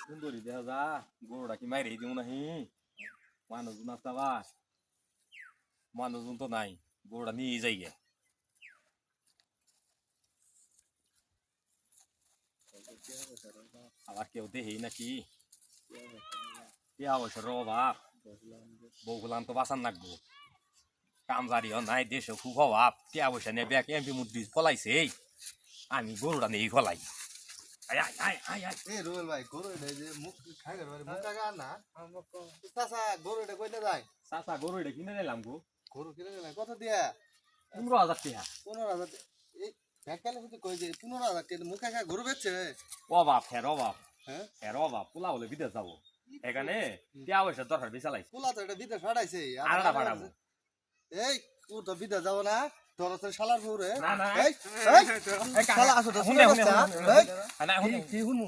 সুন্দরী দেখা যা গরুটা কি মাইরে দিও নাহি মানুষজন আসতাবা মানুষজন তো নাই গরুটা নিয়ে যাই গে আবার কেউ দেহি নাকি অবসর অভাব বউগুলাম তো বাঁচান লাগবো কামজারিও নাই দেশে খুব অভাব টিয়া পয়সা নিয়ে ব্যাগ এমপি মুদ্রি ফলাইছে আমি গরুটা নিয়ে ফলাই আয় আয় আয় আয় আয় এ রুবেল ভাই গরু এটা যে মুখ খাই গেল মুখ কাকা না চাচা গরু এটা কইতে যায় চাচা গরু এটা কিনে নিলাম গো গরু কিনে গেল কত দিয়া 15,000 টাকা 15,000 এই ব্যাংকালে যদি কই যে 15,000 টাকা মুখ কাকা গরু বেচছে অভাব অভাব হ্যাঁ ফের অভাব পোলা হলে বিদেশ যাবো এখানে টিয়া পয়সা দরকার বেশি লাইছে পোলা তো এটা বিদেশ ফাটাইছে আলাদা পাঠাবো এই ও তো বিদেশ যাব না তোর তো শালার বউ রে না না এই শালা আসো তো শুনে শুনে না কি শুনু